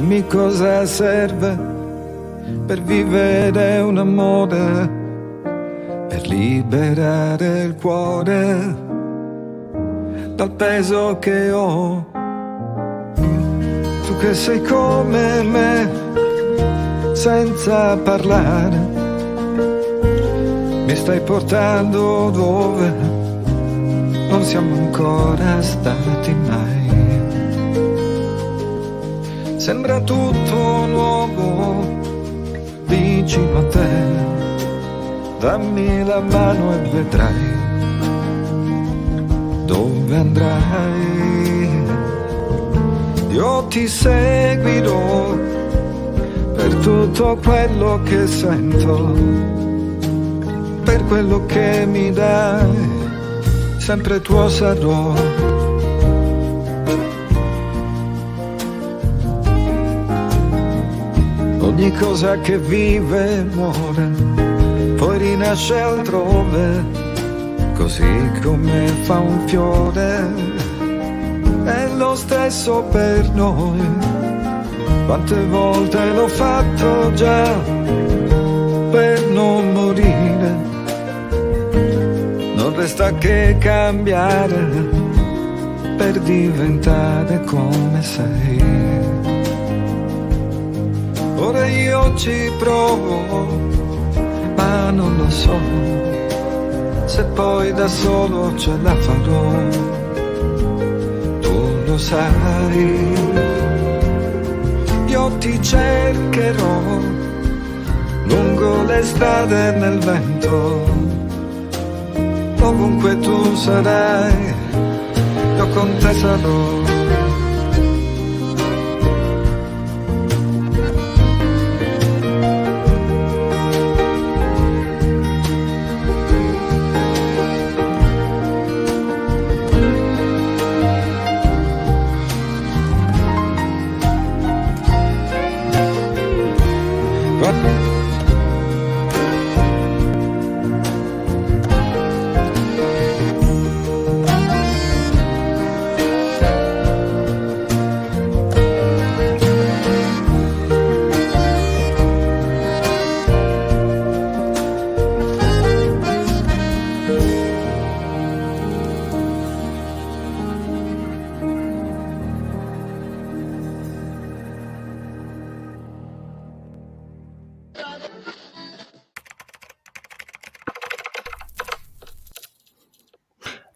Dimmi cosa serve per vivere un amore, per liberare il cuore dal peso che ho. Tu che sei come me, senza parlare, mi stai portando dove non siamo ancora stati mai. Sembra tutto nuovo vicino a te, dammi la mano e vedrai dove andrai. Io ti seguirò per tutto quello che sento, per quello che mi dai, sempre tuo sarò. Ogni cosa che vive muore, poi rinasce altrove, così come fa un fiore. È lo stesso per noi, quante volte l'ho fatto già per non morire. Non resta che cambiare per diventare come sei. Ora io ci provo, ma non lo so se poi da solo ce la farò. Tu lo sai, io ti cercherò lungo le strade nel vento, ovunque tu sarai, io con te sarò.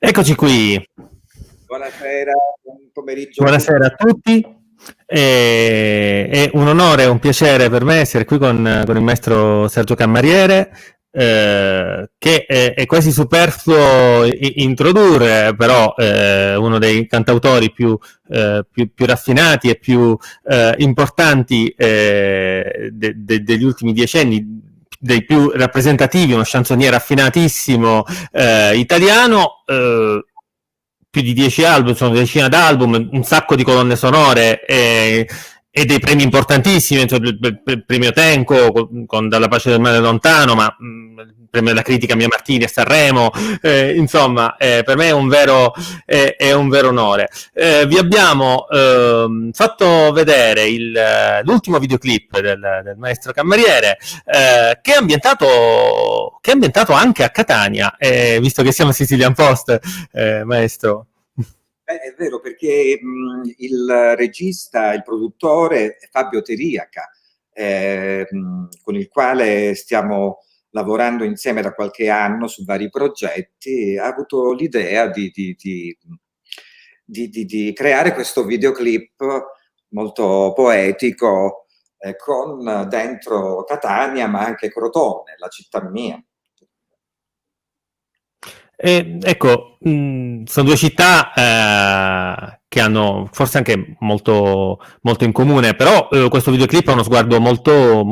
Eccoci qui. Buonasera, buon pomeriggio. Buonasera a tutti. È un onore e un piacere per me essere qui con il maestro Sergio Cammariere, che è quasi superfluo introdurre, però uno dei cantautori più raffinati e più importanti degli ultimi decenni, dei più rappresentativi, uno chansonnier raffinatissimo italiano, più di 10 album, sono decine d'album, un sacco di colonne sonore e dei premi importantissimi, il premio Tenco con Dalla pace del mare lontano, ma il premio della critica Mia Martini a Sanremo, insomma, per me è un vero onore. Vi abbiamo fatto vedere l'ultimo videoclip del maestro Cammariere, che è ambientato anche a Catania, visto che siamo a Sicilian Post, maestro. È vero, perché il regista, il produttore è Fabio Teriaca, con il quale stiamo lavorando insieme da qualche anno su vari progetti. Ha avuto l'idea di creare questo videoclip molto poetico, con dentro Catania ma anche Crotone, la città mia. Ecco, sono due città che hanno forse anche molto in comune, però questo videoclip ha uno sguardo molto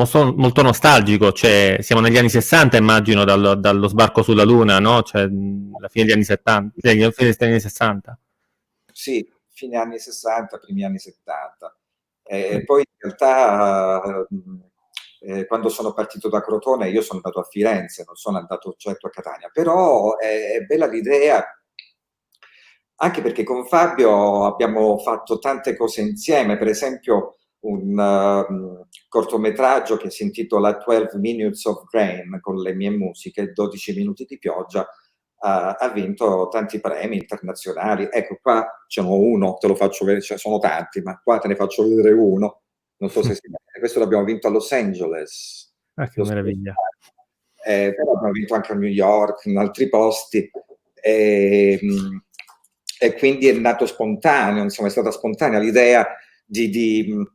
nostalgico, cioè siamo negli anni 60, immagino, dallo sbarco sulla Luna, no? Cioè la fine degli anni 70, fine degli anni 60. Sì, fine anni 60, primi anni 70. Poi in realtà quando sono partito da Crotone io sono andato a Firenze, non sono andato certo a Catania, però è bella l'idea, anche perché con Fabio abbiamo fatto tante cose insieme. Per esempio un cortometraggio che si intitola 12 Minutes of Rain, con le mie musiche, 12 minuti di pioggia. Ha vinto tanti premi internazionali. Ecco, qua ce n'ho uno, te lo faccio vedere, ce ne sono tanti, ma qua te ne faccio vedere uno. Non so se si vede. Questo l'abbiamo vinto a Los Angeles. Che meraviglia. Però abbiamo vinto anche a New York, in altri posti. E quindi è nato spontaneo, insomma, è stata spontanea l'idea di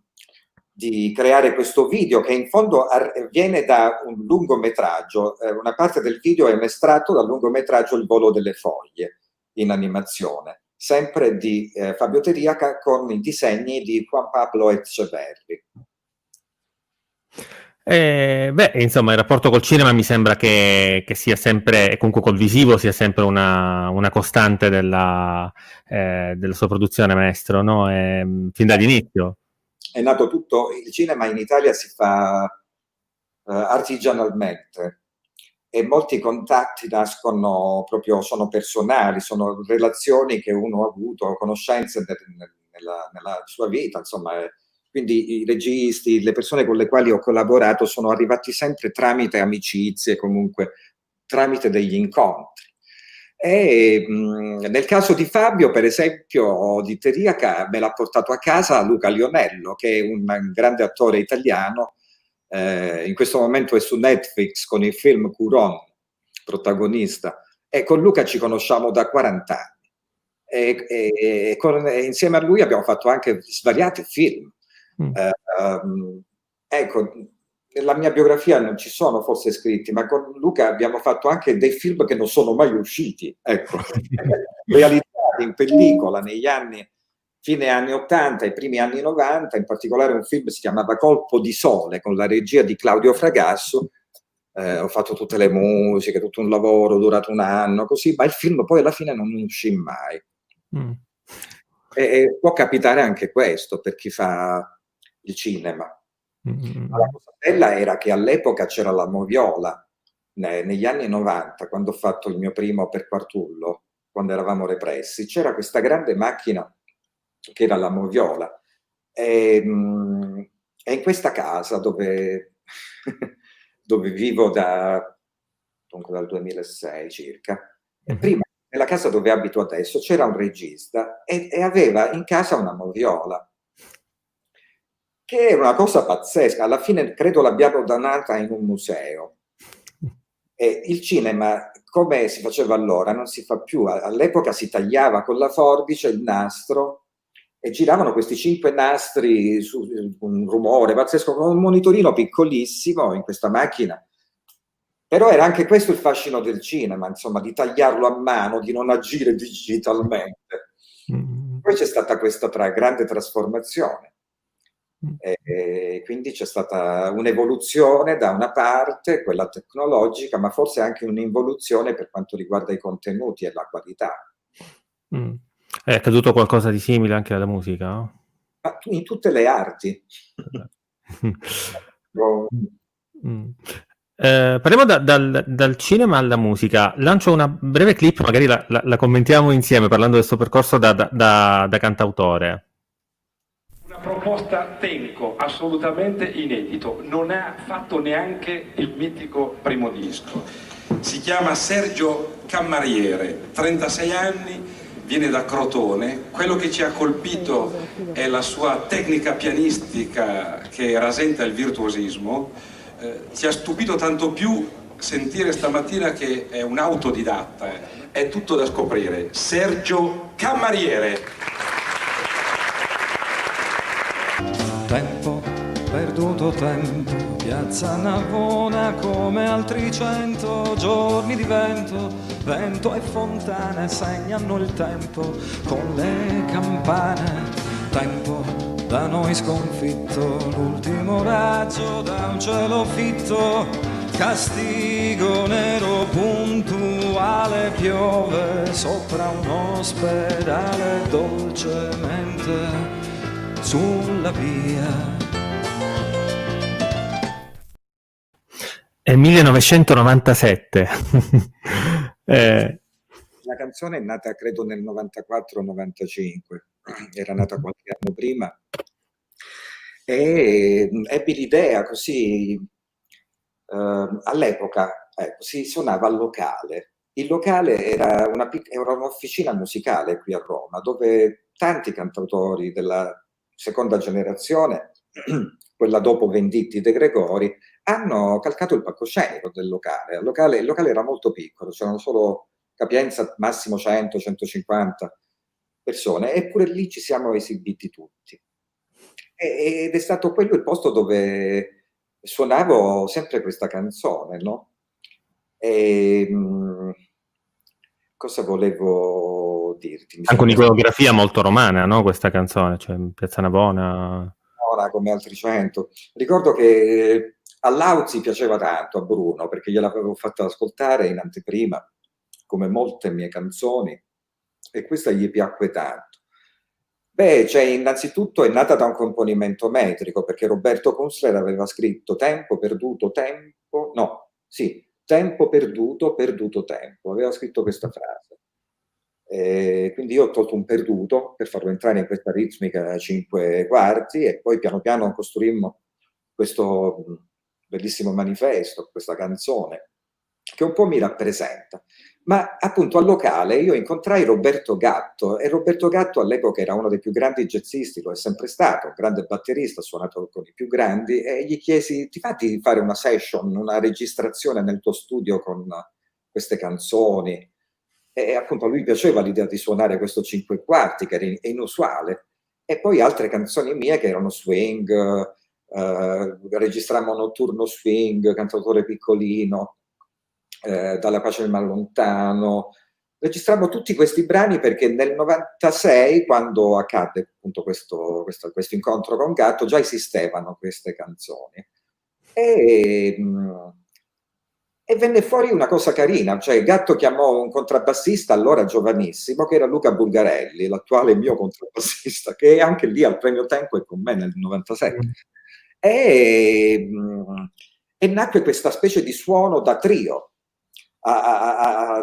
creare questo video, che in fondo viene da un lungometraggio. Una parte del video è un estratto dal lungometraggio Il volo delle foglie, in animazione, sempre di Fabio Teriaca, con i disegni di Juan Pablo Etcheverri. Insomma, il rapporto col cinema mi sembra che sia sempre, e comunque col visivo, sia sempre una costante della sua produzione, maestro, no? Fin dall'inizio. È nato tutto, il cinema in Italia si fa artigianalmente, e molti contatti nascono proprio, sono personali, sono relazioni che uno ha avuto, conoscenze nella sua vita, insomma. Quindi i registi, le persone con le quali ho collaborato sono arrivati sempre tramite amicizie, comunque tramite degli incontri. E nel caso di Fabio, per esempio, di Teriaca, me l'ha portato a casa Luca Lionello, che è un grande attore italiano. In questo momento è su Netflix con il film Curon, protagonista, e con Luca ci conosciamo da 40 anni. Insieme a lui abbiamo fatto anche svariati film. Ecco, nella mia biografia non ci sono forse scritti, ma con Luca abbiamo fatto anche dei film che non sono mai usciti, ecco, realizzati in pellicola negli anni, fine anni 80 e primi anni 90. In particolare un film si chiamava Colpo di Sole, con la regia di Claudio Fragasso. Ho fatto tutte le musiche, tutto un lavoro durato un anno, così, ma il film poi alla fine non uscì mai. E può capitare anche questo per chi fa il cinema. Ma la cosa bella era che all'epoca c'era la moviola, negli anni 90, quando ho fatto il mio primo Per Quartullo, quando eravamo repressi, c'era questa grande macchina che era la moviola, e in questa casa dove vivo dunque dal 2006 circa, e prima nella casa dove abito adesso c'era un regista e aveva in casa una moviola, che è una cosa pazzesca. Alla fine credo l'abbiamo donata in un museo. E il cinema, come si faceva allora, non si fa più. All'epoca si tagliava con la forbice il nastro e giravano questi 5 nastri su un rumore pazzesco, con un monitorino piccolissimo in questa macchina. Però era anche questo il fascino del cinema, insomma, di tagliarlo a mano, di non agire digitalmente. Poi c'è stata questa grande trasformazione. E quindi c'è stata un'evoluzione da una parte, quella tecnologica, ma forse anche un'involuzione per quanto riguarda i contenuti e la qualità. È accaduto qualcosa di simile anche alla musica, no? Ma in tutte le arti. Parliamo dal cinema alla musica. Lancio una breve clip, magari la commentiamo insieme, parlando del suo percorso da cantautore. Una proposta Tenco, assolutamente inedito, non ha fatto neanche il mitico primo disco. Si chiama Sergio Cammariere, 36 anni, viene da Crotone. Quello che ci ha colpito è la sua tecnica pianistica che rasenta il virtuosismo. Ci ha stupito tanto più sentire stamattina che è un autodidatta, è tutto da scoprire. Sergio Cammariere. Tempo, perduto tempo, piazza Navona come altri 100 giorni di vento, vento e fontane segnano il tempo con le campane. Tempo da noi sconfitto, l'ultimo raggio da un cielo fitto, castigo nero puntuale, piove sopra un ospedale dolcemente sulla via. È 1997. La canzone è nata credo nel 94-95, era nata qualche anno prima. e ebbi l'idea così, all'epoca si suonava al locale. Il locale era era un'officina musicale qui a Roma, dove tanti cantautori della seconda generazione, quella dopo Venditti De Gregori, hanno calcato il palcoscenico del locale. Il locale era molto piccolo, c'erano solo capienza massimo 100-150 persone, eppure lì ci siamo esibiti tutti. Ed è stato quello il posto dove suonavo sempre questa canzone, no? E, cosa volevo dirti? Anche un'iconografia molto romana, no? Questa canzone, cioè Piazza Navona. Come altri 100. Ricordo che a Lauzi piaceva tanto, a Bruno, perché gliel'avevo fatta ascoltare in anteprima, come molte mie canzoni, e questa gli piacque tanto. Beh, cioè, innanzitutto è nata da un componimento metrico, perché Roberto Kunstler aveva scritto tempo perduto, tempo, no, sì, tempo perduto, perduto tempo, aveva scritto questa frase. Quindi io ho tolto un perduto per farlo entrare in questa ritmica a 5 quarti e poi piano piano costruimmo questo bellissimo manifesto, questa canzone, che un po' mi rappresenta. Ma appunto al locale io incontrai Roberto Gatto, e Roberto Gatto all'epoca era uno dei più grandi jazzisti, lo è sempre stato, un grande batterista, ha suonato con i più grandi, e gli chiesi: ti fatti di fare una session, una registrazione nel tuo studio con queste canzoni? E appunto a lui piaceva l'idea di suonare questo 5 quarti, che era inusuale, e poi altre canzoni mie che erano swing, registrammo Notturno Swing, Cantautore Piccolino, Dalla pace del mal lontano. Registrammo tutti questi brani perché nel 96, quando accadde appunto questo incontro con Gatto, già esistevano queste canzoni. E venne fuori una cosa carina, cioè Gatto chiamò un contrabbassista allora giovanissimo, che era Luca Bulgarelli, l'attuale mio contrabbassista, che anche lì al Premio Tempo è con me nel 97. E nacque questa specie di suono da trio,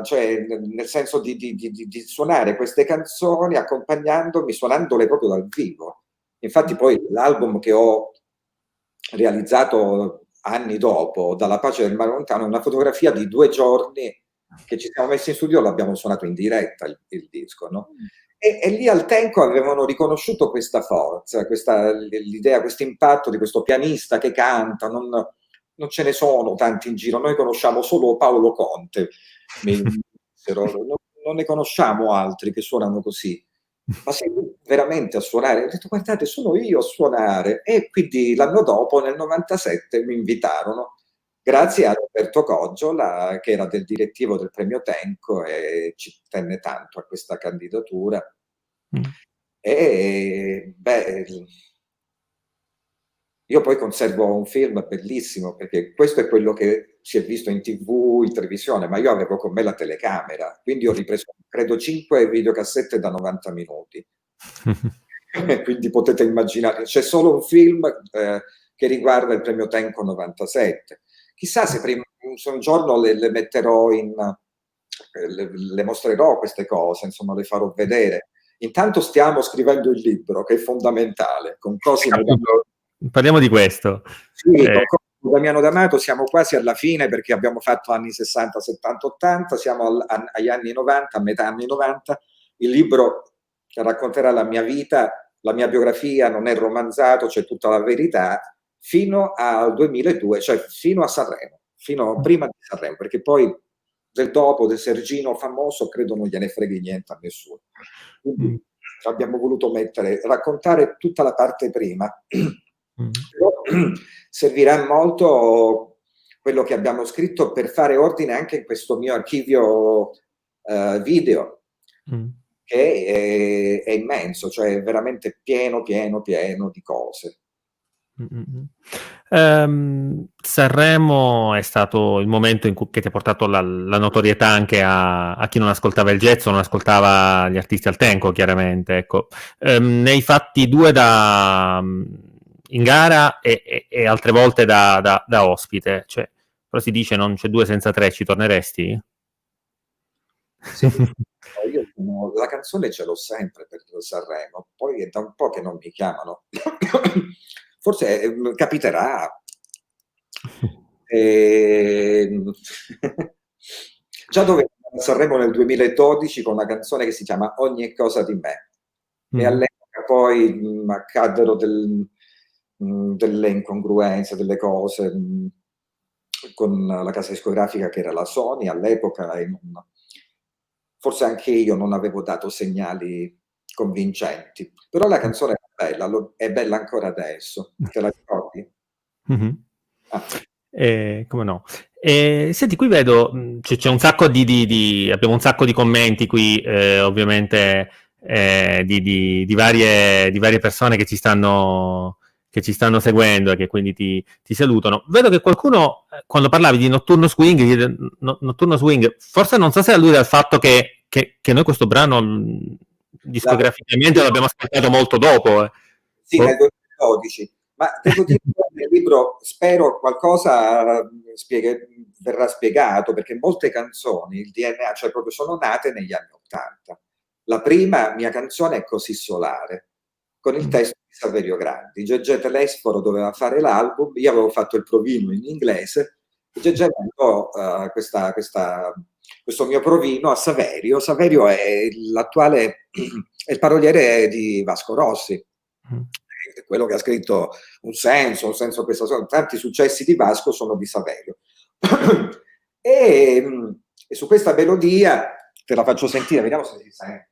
cioè nel senso di suonare queste canzoni accompagnandomi, suonandole proprio dal vivo. Infatti poi l'album che ho realizzato anni dopo, Dalla pace del mare lontano, è una fotografia di 2 giorni che ci siamo messi in studio, l'abbiamo suonato in diretta il disco, no? E lì al Tenco avevano riconosciuto questa forza, l'idea, questo impatto di questo pianista che canta, non ce ne sono tanti in giro, noi conosciamo solo Paolo Conte, non ne conosciamo altri che suonano così. Ma sei veramente a suonare? Ho detto: guardate, sono io a suonare. E quindi l'anno dopo, nel 97, mi invitarono, grazie a Roberto Coggiola, che era del direttivo del Premio Tenco e ci tenne tanto a questa candidatura. E beh, io poi conservo un film bellissimo, perché questo è quello che si è visto in TV, in televisione, ma io avevo con me la telecamera, quindi ho ripreso, credo, 5 videocassette da 90 minuti. Quindi potete immaginare, c'è solo un film che riguarda il Premio Tenco 97. Chissà se un giorno le metterò le mostrerò queste cose, insomma, le farò vedere. Intanto stiamo scrivendo il libro, che è fondamentale, con Cosimo. Parliamo di questo. Sì, con Damiano D'Amato siamo quasi alla fine, perché abbiamo fatto anni 60, 70, 80, siamo agli anni 90, a metà anni 90. Il libro racconterà la mia vita, la mia biografia, non è romanzato, c'è tutta la verità, fino al 2002, cioè fino a Sanremo, fino prima di Sanremo, perché poi del dopo, del Sergino famoso, credo non gliene freghi niente a nessuno. Quindi abbiamo voluto raccontare tutta la parte prima. Però servirà molto quello che abbiamo scritto per fare ordine anche in questo mio archivio video, che è immenso, cioè è veramente pieno di cose. Sanremo è stato il momento che ti ha portato la notorietà anche a chi non ascoltava il jazz o non ascoltava gli artisti al Tenco, chiaramente. Ecco. Ne hai fatti 2 in gara e altre volte da ospite, cioè, però si dice non c'è 2 senza 3, ci torneresti? Sì, io la canzone ce l'ho sempre per Sanremo, poi è da un po' che non mi chiamano. forse capiterà. Già dovevo andare a Sanremo nel 2012 con una canzone che si chiama Ogni cosa di me, e all'epoca poi accaddero delle incongruenze, delle cose con la casa discografica che era la Sony all'epoca, e forse anche io non avevo dato segnali convincenti, però la canzone è bella ancora adesso. Te la ricordi? Mm-hmm. Ah. Come no? Senti, qui vedo c'è un sacco abbiamo un sacco di commenti qui, ovviamente di varie persone che ci stanno seguendo e che quindi ti salutano. Vedo che qualcuno, quando parlavi di Notturno Swing, forse non so se allude al fatto che noi questo brano discograficamente l'abbiamo ascoltato molto dopo. Sì, nel 2012. Ma devo dire che nel libro spero qualcosa verrà spiegato, perché molte canzoni, il DNA, cioè proprio sono nate negli anni '80. La prima mia canzone è Così solare, con il testo di Saverio Grandi. Gegè Telesforo doveva fare l'album, io avevo fatto il provino in inglese, e Gegè mandò questo mio provino a Saverio. Saverio è l'attuale, è il paroliere di Vasco Rossi, quello che ha scritto Un senso, questa cosa, tanti successi di Vasco sono di Saverio. e su questa melodia, te la faccio sentire, vediamo se si sente.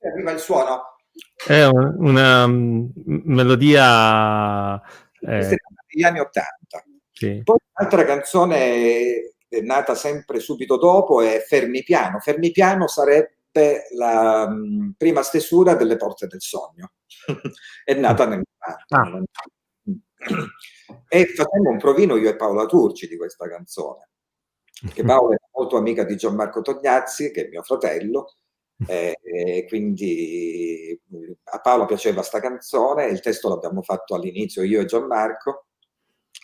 Arriva il suono. È una melodia degli anni '80. Sì. Poi un'altra canzone è nata sempre subito dopo è Fermi piano. Fermi piano sarebbe la prima stesura delle Porte del Sogno. È nata nel '90. E facemmo un provino io e Paola Turci di questa canzone, che Paola è molto amica di Gianmarco Tognazzi, che è mio fratello, e quindi a Paola piaceva sta canzone, il testo l'abbiamo fatto all'inizio io e Gianmarco,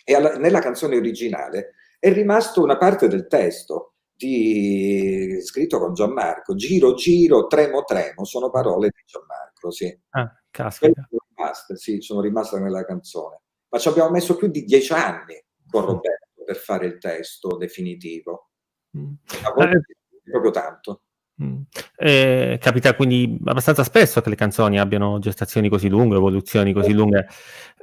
e nella canzone originale è rimasto una parte del testo scritto con Gianmarco. Giro giro, tremo tremo, sono parole di Gianmarco, sì. Caspita. Sono rimaste nella canzone, ma ci abbiamo messo più di 10 anni con Roberto per fare il testo definitivo. Proprio tanto. Capita quindi abbastanza spesso che le canzoni abbiano gestazioni così lunghe, evoluzioni così lunghe.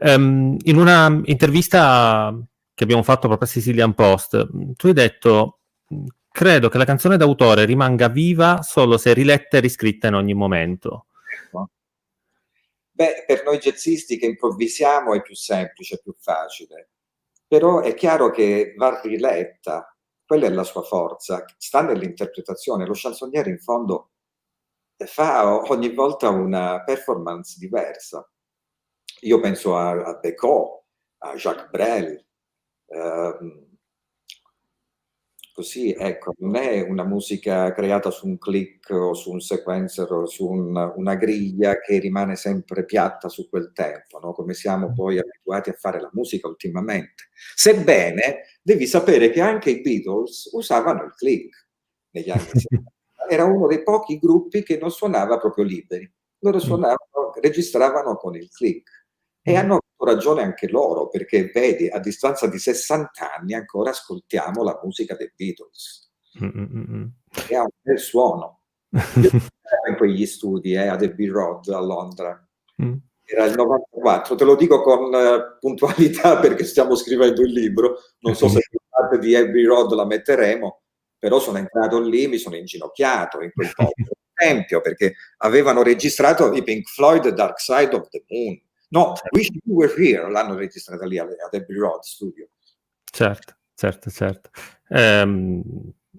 In una intervista che abbiamo fatto proprio a Sicilian Post, tu hai detto: credo che la canzone d'autore rimanga viva solo se riletta e riscritta in ogni momento. Beh, per noi jazzisti che improvvisiamo è più semplice, più facile, però è chiaro che va riletta, quella è la sua forza, sta nell'interpretazione. Lo chansonniere in fondo fa ogni volta una performance diversa. Io penso a Becot, a Jacques Brel, così, ecco, non è una musica creata su un click o su un sequencer o su una griglia che rimane sempre piatta su quel tempo, no? Come siamo poi abituati a fare la musica ultimamente. Sebbene devi sapere che anche i Beatles usavano il click negli anni 70. Era uno dei pochi gruppi che non suonava proprio liberi. Loro registravano con il click. E hanno avuto ragione anche loro, perché vedi, a distanza di 60 anni ancora ascoltiamo la musica dei Beatles, che ha un bel suono. Io ero in quegli studi ad Abbey Road a Londra, era il 94, te lo dico con puntualità perché stiamo scrivendo il libro, non so se parte di Abbey Road la metteremo, però sono entrato lì, mi sono inginocchiato in quel tempio, perché avevano registrato i Pink Floyd Dark Side of the Moon. No, Wish You Were Here l'hanno registrata lì ad Abbey Road Studio. Certo.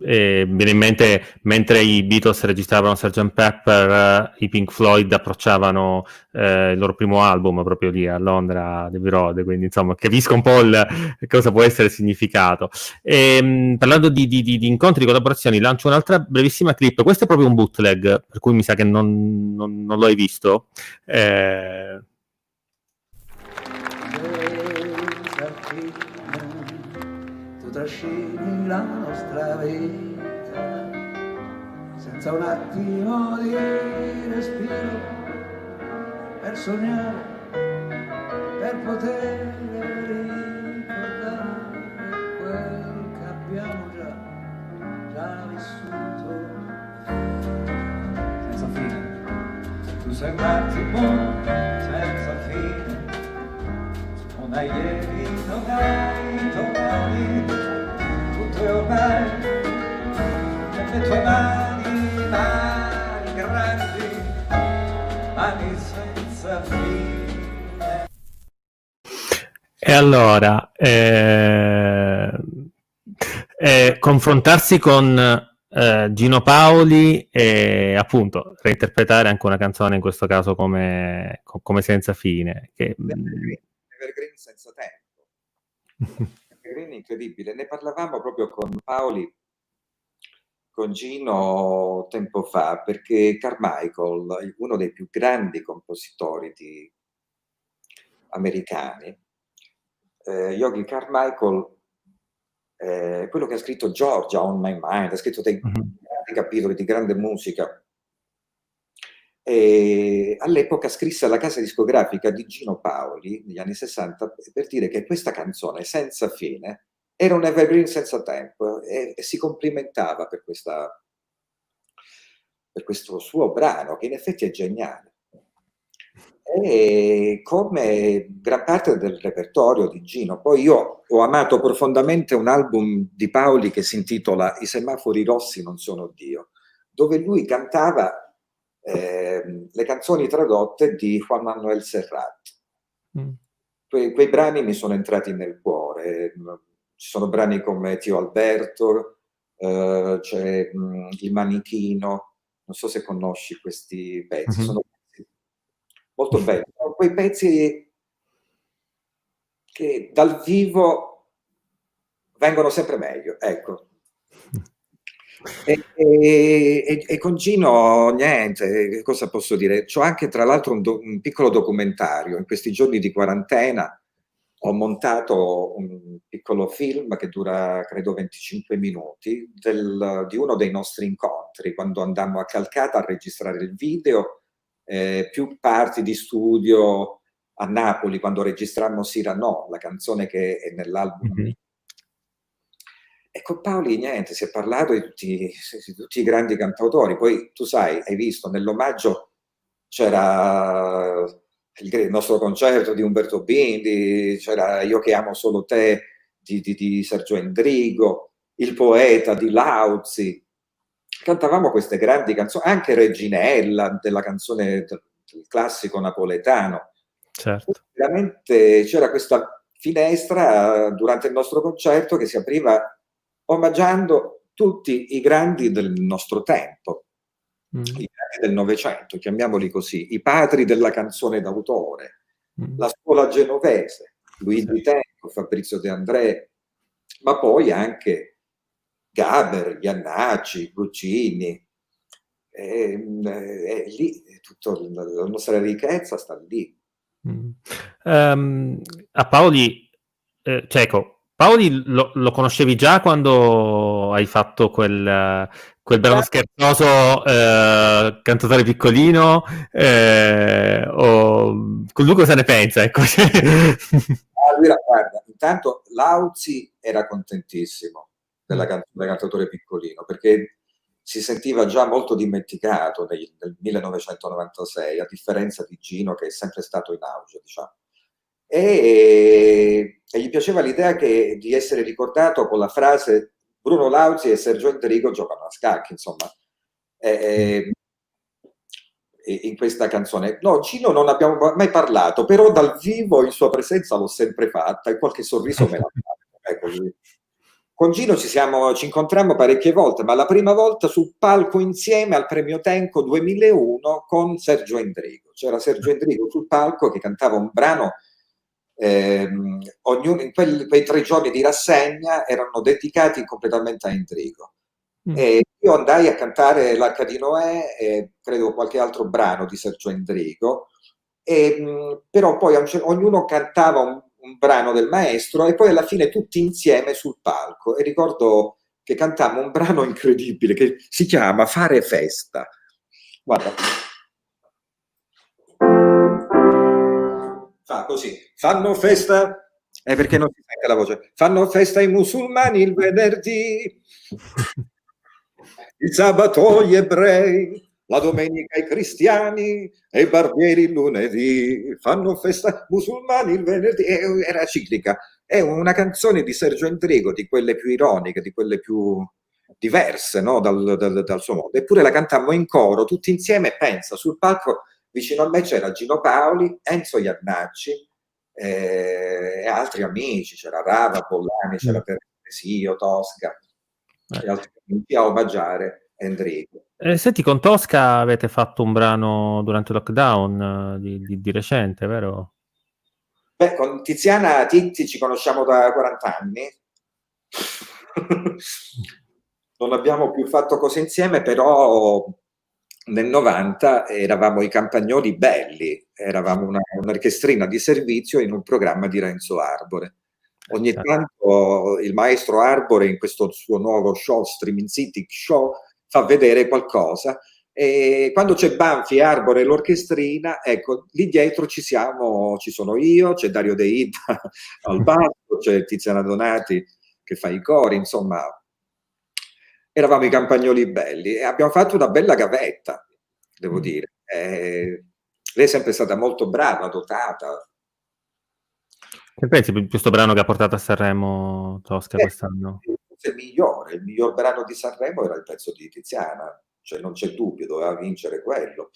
viene in mente, mentre i Beatles registravano Sgt. Pepper, i Pink Floyd approcciavano il loro primo album proprio lì a Londra, Abbey Road, quindi insomma capisco un po' cosa può essere il significato. Parlando di incontri, di collaborazioni, lancio un'altra brevissima clip. Questo è proprio un bootleg, per cui mi sa che non lo hai visto. Tu trascini la nostra vita senza un attimo di respiro per sognare, per poter ricordare quel che abbiamo già vissuto senza fine. Tu sei un attimo senza fine, non hai ieri, non hai domani, tutto è ormai nelle tue mani, mani grandi, mani senza fine. E allora, confrontarsi con Gino Paoli e appunto reinterpretare anche una canzone, in questo caso come Senza Fine. Evergreen senza tempo. Evergreen incredibile. Ne parlavamo proprio con Paoli, con Gino tempo fa, perché Carmichael, uno dei più grandi compositori americani, Yogi Carmichael, quello che ha scritto Georgia on My Mind, ha scritto dei grandi capitoli di grande musica. E all'epoca scrisse alla casa discografica di Gino Paoli negli anni 60 per dire che questa canzone Senza Fine era un evergreen senza tempo, e si complimentava per questo suo brano, che in effetti è geniale. E come gran parte del repertorio di Gino, poi io ho amato profondamente un album di Paoli che si intitola I semafori rossi non sono Dio, dove lui cantava le canzoni tradotte di Juan Manuel Serrat. Quei brani mi sono entrati nel cuore. Ci sono brani come Tio Alberto, c'è Il Manichino, non so se conosci questi pezzi, sono pezzi molto belli, sono quei pezzi che dal vivo vengono sempre meglio, ecco. E con Gino niente, cosa posso dire? C'ho anche tra l'altro un piccolo documentario. In questi giorni di quarantena ho montato un piccolo film che dura credo 25 minuti di uno dei nostri incontri, quando andammo a Calcata a registrare il video, più parti di studio a Napoli, quando registrammo Cyrano, la canzone che è nell'album. E con Paoli niente, si è parlato di tutti i grandi cantautori. Poi tu sai, hai visto, nell'omaggio c'era il nostro concerto di Umberto Bindi, c'era Io che amo solo te di Sergio Endrigo, Il poeta di Lauzi. Cantavamo queste grandi canzoni, anche Reginella, della canzone del classico napoletano. Certo. Veramente c'era questa finestra durante il nostro concerto che si apriva omaggiando tutti i grandi del nostro tempo, i grandi del Novecento, chiamiamoli così, i padri della canzone d'autore, la scuola genovese, Luigi Tenco, Fabrizio De André, ma poi anche Gaber, Iannacci, Guccini, lì tutta la nostra ricchezza sta lì. A Paoli, ecco, Paoli lo conoscevi già quando hai fatto quel brano scherzoso, Cantautore piccolino, o con lui cosa ne pensa? Ecco. Allora, guarda, intanto Lauzi era contentissimo della canzone Cantautore piccolino, perché si sentiva già molto dimenticato nel 1996, a differenza di Gino, che è sempre stato in auge, diciamo. E gli piaceva l'idea di essere ricordato con la frase Bruno Lauzi e Sergio Endrigo giocano a scacchi, insomma, in questa canzone. No, Gino non abbiamo mai parlato, però dal vivo in sua presenza l'ho sempre fatta e qualche sorriso me l'ha fatto. Ecco, con Gino ci incontrammo parecchie volte, ma la prima volta sul palco insieme al Premio Tenco 2001 con Sergio Endrigo. C'era Sergio Endrigo sul palco che cantava un brano, ognuno in quei 3 giorni di rassegna erano dedicati completamente a Endrigo. E io andai a cantare l'Arca di Noè e credo qualche altro brano di Sergio Endrigo, però poi ognuno cantava un brano del maestro e poi alla fine tutti insieme sul palco, e ricordo che cantammo un brano incredibile che si chiama Fare Festa. Guarda, fa così: fanno festa, perché non si sente la voce, fanno festa i musulmani il venerdì, il sabato gli ebrei, la domenica i cristiani e i barbieri il lunedì, fanno festa musulmani il venerdì. Era ciclica. È una canzone di Sergio Endrigo, di quelle più ironiche, di quelle più diverse, no? dal suo modo. Eppure la cantammo in coro tutti insieme. Pensa, sul palco vicino a me c'era Gino Paoli, Enzo Iannacci e altri amici, c'era Rava, Pollani, c'era Teresio, Tosca e altri amici a omaggiare Endrigo. Senti, con Tosca avete fatto un brano durante il lockdown di recente, vero? Beh, con Tiziana Titti ci conosciamo da 40 anni. Non abbiamo più fatto cose insieme, però nel 90 eravamo i Campagnoli Belli, eravamo un'orchestrina di servizio in un programma di Renzo Arbore. Ogni tanto il maestro Arbore in questo suo nuovo show, Streaming City Show, fa vedere qualcosa, e quando c'è Banfi, Arbore e l'orchestrina, ecco, lì dietro ci sono io, c'è Dario De Ida al basso, c'è Tiziana Donati che fa i cori, insomma, eravamo i Campagnoli Belli e abbiamo fatto una bella gavetta, devo dire. Lei è sempre stata molto brava, dotata. Che pensi di questo brano che ha portato a Sanremo Tosca quest'anno? Il miglior brano di Sanremo era il pezzo di Tiziana, cioè non c'è dubbio, doveva vincere quello.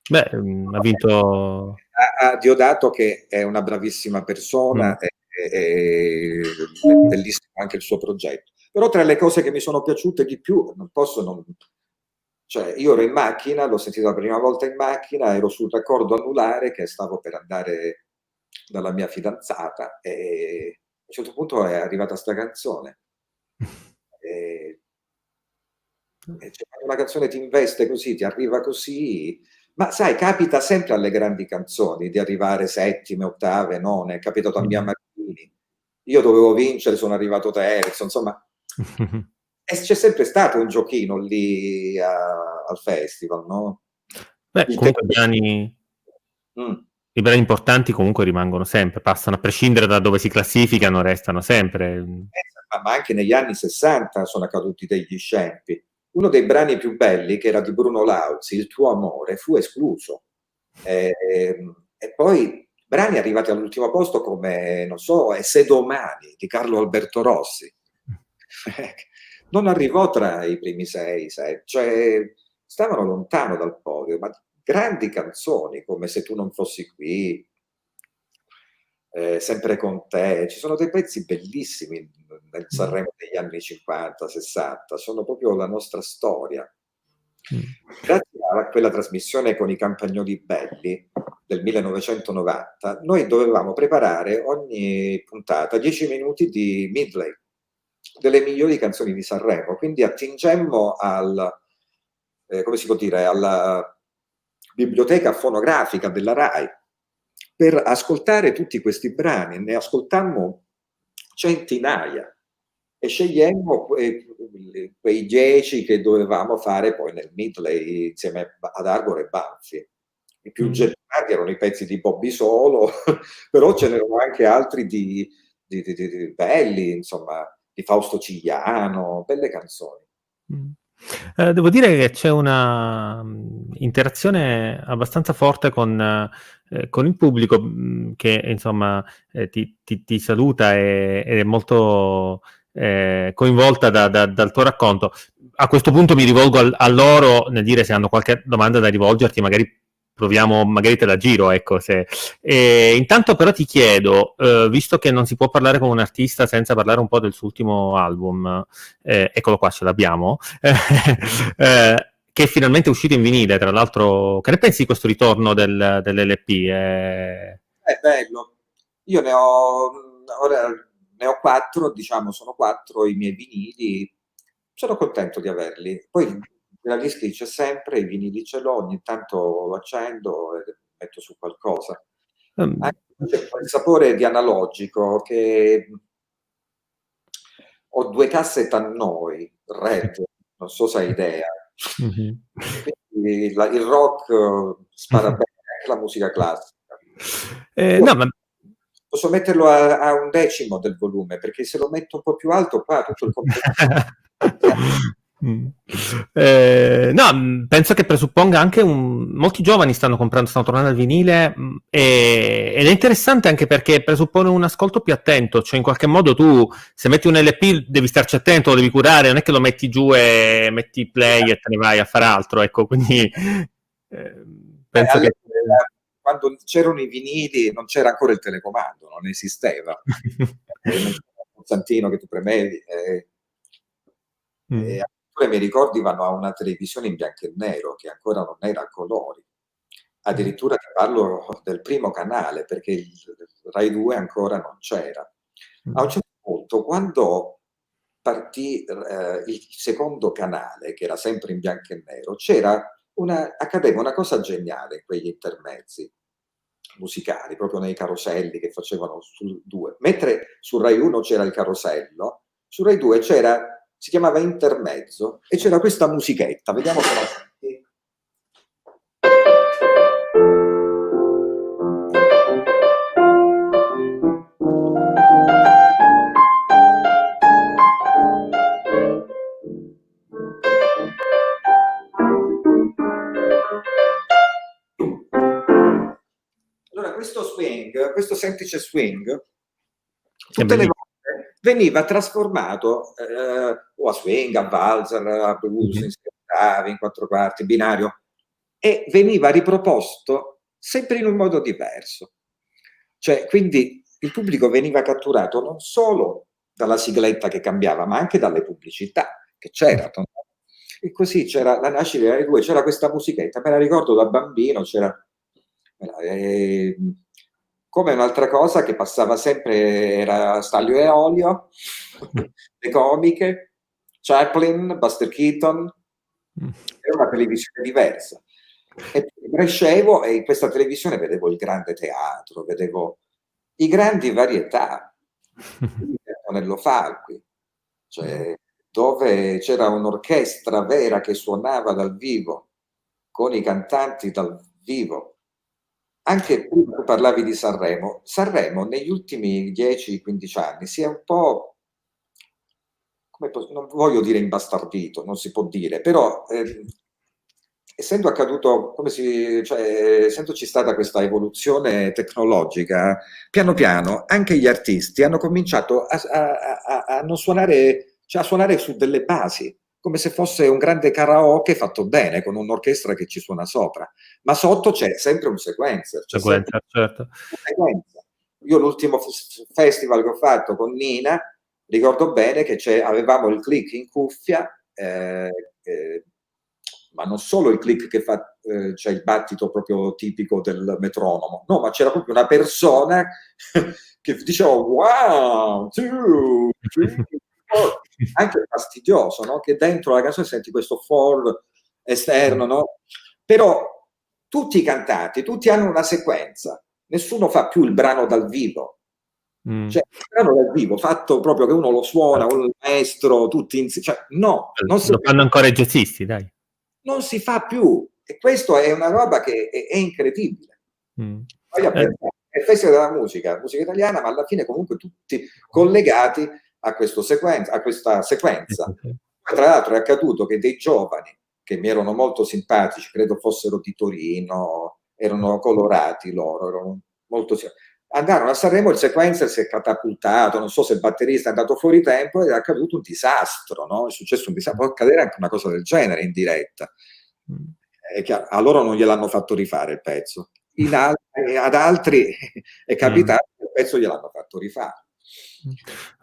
Beh, ha vinto... Ha Diodato, che è una bravissima persona, è bellissimo anche il suo progetto. Però tra le cose che mi sono piaciute di più, cioè io ero in macchina, l'ho sentito la prima volta in macchina, ero sul raccordo anulare che stavo per andare dalla mia fidanzata e a un certo punto è arrivata sta canzone. Cioè, una canzone ti investe così, ti arriva così, ma sai, capita sempre alle grandi canzoni di arrivare settime, ottave, none. È capitato a Mia Martini, io dovevo vincere, sono arrivato terzo, insomma. E c'è sempre stato un giochino lì al festival, no? Beh, comunque i brani importanti comunque rimangono sempre, passano a prescindere da dove si classificano, restano sempre. Ma anche negli anni 60 sono accaduti degli scempi. Uno dei brani più belli, che era di Bruno Lauzi, Il tuo amore, fu escluso. E poi brani arrivati all'ultimo posto come, non so, E se domani, di Carlo Alberto Rossi. Non arrivò tra i primi 6, cioè stavano lontano dal podio, ma grandi canzoni come Se tu non fossi qui, Sempre con te, ci sono dei pezzi bellissimi nel Sanremo degli anni 50, 60, sono proprio la nostra storia. Grazie a quella trasmissione con i Campagnoli Belli del 1990, noi dovevamo preparare ogni puntata 10 minuti di medley delle migliori canzoni di Sanremo, quindi attingemmo come si può dire, alla biblioteca fonografica della RAI per ascoltare tutti questi brani. Ne ascoltammo centinaia e scegliemmo quei 10 che dovevamo fare poi nel medley insieme ad Arbore e Banfi. I più gettonati erano i pezzi di Bobby Solo, però ce n'erano anche altri di belli, insomma, di Fausto Cigliano, belle canzoni. Devo dire che c'è una interazione abbastanza forte con il pubblico che insomma ti saluta ed è molto coinvolta dal tuo racconto. A questo punto mi rivolgo a loro nel dire se hanno qualche domanda da rivolgerti, magari proviamo, magari te la giro, ecco. Intanto però ti chiedo, visto che non si può parlare con un artista senza parlare un po' del suo ultimo album, eccolo qua, ce l'abbiamo, che è finalmente uscito in vinile, tra l'altro, che ne pensi di questo ritorno dell'LP? È bello. Io ora ne ho 4, diciamo, sono 4 i miei vinili. Sono contento di averli. Poi la dischi c'è sempre, i vinili ce l'ho, ogni tanto lo accendo e metto su qualcosa. Anche c'è quel sapore di analogico che ho 2 casse Tannoy, Red, non so se hai idea. Quindi il rock spara bene, anche la musica classica. No, ma Posso metterlo a 1/10 del volume, perché se lo metto un po' più alto qua tutto il no, penso che presupponga anche molti giovani stanno tornando al vinile, ed è interessante anche perché presuppone un ascolto più attento, cioè in qualche modo tu se metti un LP devi starci attento, lo devi curare, non è che lo metti giù e metti play e te ne vai a fare altro, ecco, quindi penso che quando c'erano i vinili non c'era ancora il telecomando, non esisteva. Un santino che tu premevi e i miei ricordi vanno a una televisione in bianco e nero che ancora non era a colori. Addirittura ti parlo del primo canale, perché il Rai 2 ancora non c'era. A un certo punto, quando partì il secondo canale, che era sempre in bianco e nero, accadeva una cosa geniale in quegli intermezzi musicali, proprio nei caroselli che facevano sul 2. Mentre su Rai 1 c'era il carosello, su Rai 2 si chiamava intermezzo e c'era questa musichetta. Vediamo se la senti. Allora, questo swing, questo semplice swing, tutte le volte veniva trasformato o a swing, a valzer, a blues, in ottavi, in 4/4, binario, e veniva riproposto sempre in un modo diverso. Cioè, quindi il pubblico veniva catturato non solo dalla sigletta che cambiava, ma anche dalle pubblicità che c'erano. E così c'era la nascita dei due, c'era questa musichetta, me la ricordo da bambino, come un'altra cosa che passava sempre era Stanlio e Olio, le comiche, Chaplin, Buster Keaton, era una televisione diversa. E crescevo e in questa televisione vedevo il grande teatro, vedevo i grandi varietà, Antonello Falqui, cioè, dove c'era un'orchestra vera che suonava dal vivo, con i cantanti dal vivo. Anche prima tu parlavi di Sanremo negli ultimi 10-15 anni si è un po', non voglio dire imbastardito, non si può dire, però essendo accaduto, essendoci stata questa evoluzione tecnologica, piano piano anche gli artisti hanno cominciato a non suonare, cioè a suonare su delle basi, come se fosse un grande karaoke fatto bene, con un'orchestra che ci suona sopra, ma sotto c'è sempre un sequencer. Certo. Io l'ultimo festival che ho fatto con Nina, ricordo bene che avevamo il click in cuffia, ma non solo il click che fa, c'è il battito proprio tipico del metronomo, no, ma c'era proprio una persona che diceva 1, 2, 3, 4, anche fastidioso, no? Che dentro la canzone senti questo for esterno, no? Però tutti i cantati, tutti hanno una sequenza, nessuno fa più il brano dal vivo. Cioè, il brano dal vivo fatto proprio che uno lo suona, un maestro, tutti insieme, cioè, no, lo fanno ancora i jazzisti, dai. Non si fa più, e questo è una roba che è incredibile. Poi è il festival della musica italiana, ma alla fine comunque tutti collegati a questa sequenza. Tra l'altro è accaduto che dei giovani che mi erano molto simpatici, credo fossero di Torino, erano colorati loro, erano molto andarono a Sanremo, il sequencer si è catapultato, non so se il batterista è andato fuori tempo ed è accaduto un disastro, no? È successo un disastro, può accadere anche una cosa del genere in diretta. è chiaro, a loro non gliel'hanno fatto rifare il pezzo. Ad altri è capitato che il pezzo gliel'hanno fatto rifare.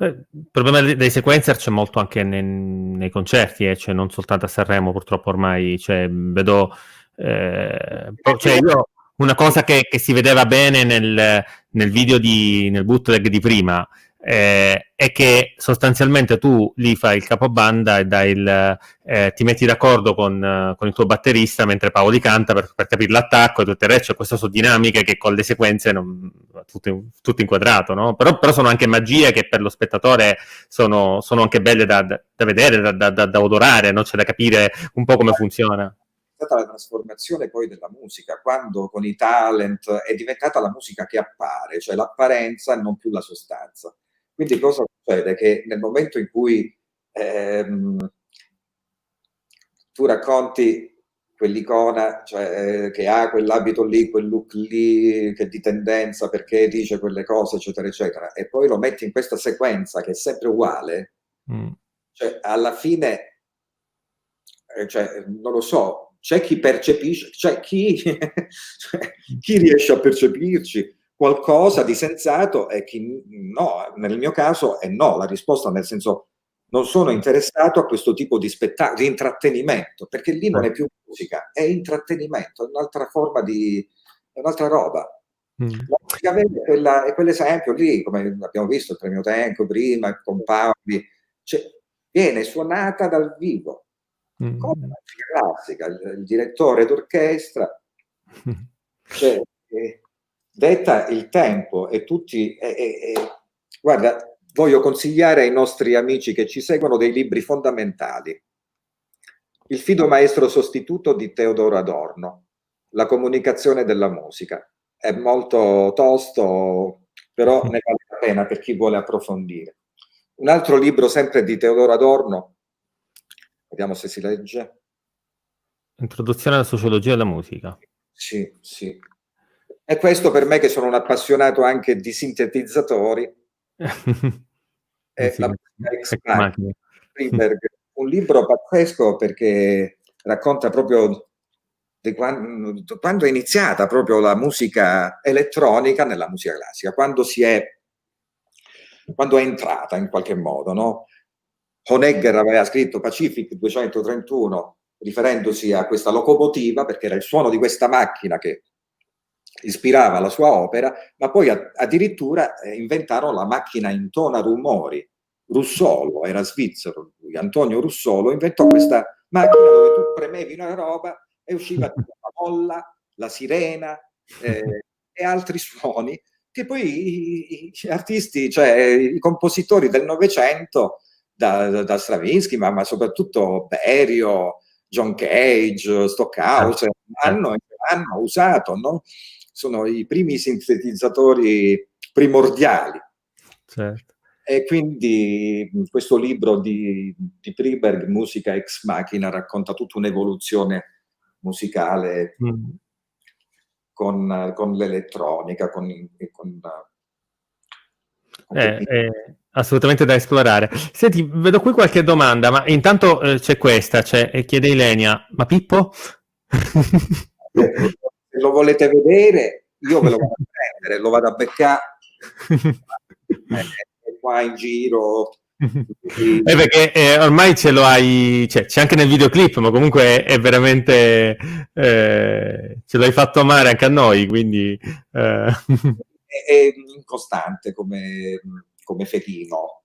Il problema dei sequencer c'è molto anche nei concerti, cioè non soltanto a Sanremo, purtroppo ormai, cioè, vedo, cioè io, una cosa che si vedeva bene nel video nel bootleg di prima, è che sostanzialmente tu lì fai il capobanda e ti metti d'accordo con il tuo batterista mentre Paoli canta per capire l'attacco e tutto il resto. Cioè, queste sono dinamiche che con le sequenze tutto inquadrato, no? Però sono anche magie che per lo spettatore sono anche belle da vedere, da odorare, no? C'è da capire un po' come funziona. È stata la trasformazione poi della musica, quando con i talent è diventata la musica che appare, cioè l'apparenza e non più la sostanza. Quindi cosa succede? Che nel momento in cui tu racconti quell'icona, cioè, che ha quell'abito lì, quel look lì, che è di tendenza perché dice quelle cose, eccetera, eccetera, e poi lo metti in questa sequenza che è sempre uguale, cioè alla fine, cioè, non lo so, c'è chi percepisce, c'è chi riesce a percepirci qualcosa di sensato e chi no. Nel mio caso è no, la risposta, nel senso, non sono interessato a questo tipo di spettacolo, di intrattenimento, perché lì non è più musica, è intrattenimento, è un'altra forma è un'altra roba. La musica vera è quell'esempio lì, come abbiamo visto il Premio Tenco prima, con Paoli, cioè, viene suonata dal vivo, come la musica classica, il direttore d'orchestra, cioè, detta il tempo e tutti... guarda, voglio consigliare ai nostri amici che ci seguono dei libri fondamentali. Il Fido Maestro Sostituto di Teodoro Adorno, La comunicazione della musica. È molto tosto, però ne vale la pena per chi vuole approfondire. Un altro libro sempre di Teodoro Adorno, vediamo se si legge. Introduzione alla sociologia della musica. Sì, sì. E questo per me, che sono un appassionato anche di sintetizzatori, è Sì, La musica ex ex machina, machina. Friedberg. Un libro pazzesco perché racconta proprio di quando è iniziata proprio la musica elettronica nella musica classica, quando è entrata in qualche modo, no? Honegger aveva scritto Pacific 231 riferendosi a questa locomotiva, perché era il suono di questa macchina che ispirava la sua opera, ma poi addirittura inventarono la macchina in tonarumori. Russolo era svizzero, lui, Antonio Russolo inventò questa macchina dove tu premevi una roba e usciva la molla, la sirena e altri suoni che poi i artisti, cioè i compositori del Novecento, da Stravinsky, ma soprattutto Berio, John Cage, Stockhausen, hanno usato, no? Sono i primi sintetizzatori primordiali. Certo. E quindi questo libro di Friedberg, Musica ex machina, racconta tutta un'evoluzione musicale con l'elettronica, assolutamente da esplorare. Senti, vedo qui qualche domanda, ma intanto c'è questa, chiede Ilenia, ma Pippo? Se lo volete vedere, io ve lo vado a prendere, lo vado a beccare qua in giro. Perché ormai ce lo hai, cioè, c'è anche nel videoclip, ma comunque è veramente ce l'hai fatto amare anche a noi, quindi è incostante come felino.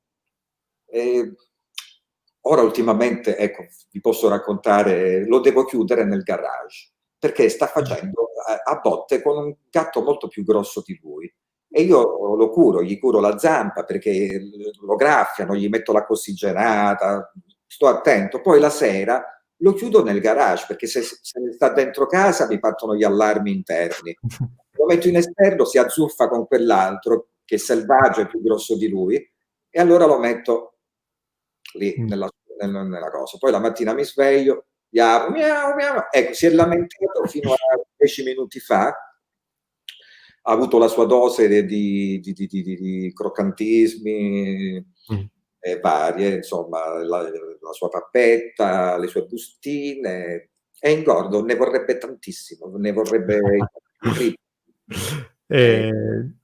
Ora ultimamente, ecco, vi posso raccontare, lo devo chiudere nel garage perché sta facendo a botte con un gatto molto più grosso di lui. E io lo curo, gli curo la zampa perché lo graffiano, gli metto l'acqua ossigenata, sto attento. Poi la sera lo chiudo nel garage perché se sta dentro casa mi partono gli allarmi interni. Lo metto in esterno, si azzuffa con quell'altro che è selvaggio e più grosso di lui, e allora lo metto lì nella cosa. Poi la mattina mi sveglio, gli apro, miau, miau. Ecco, si è lamentato fino a 10 minuti fa, ha avuto la sua dose di croccantismi varie, insomma, la sua pappetta, le sue bustine, È ingordo, ne vorrebbe tantissimo, ne vorrebbe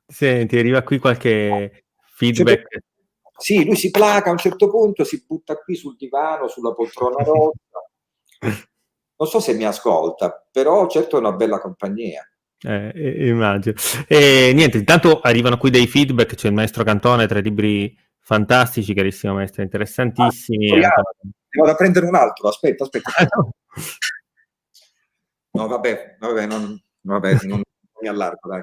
Senti, arriva qui qualche feedback. Sì, lui si placa a un certo punto, si butta qui sul divano, sulla poltrona rossa. Non so se mi ascolta, però certo è una bella compagnia. Immagino. E niente, intanto arrivano qui dei feedback, c'è il maestro Cantone, 3 libri fantastici, carissimo maestro, interessantissimi. Ne vado a prendere un altro, aspetta. No, vabbè, non mi allargo, dai.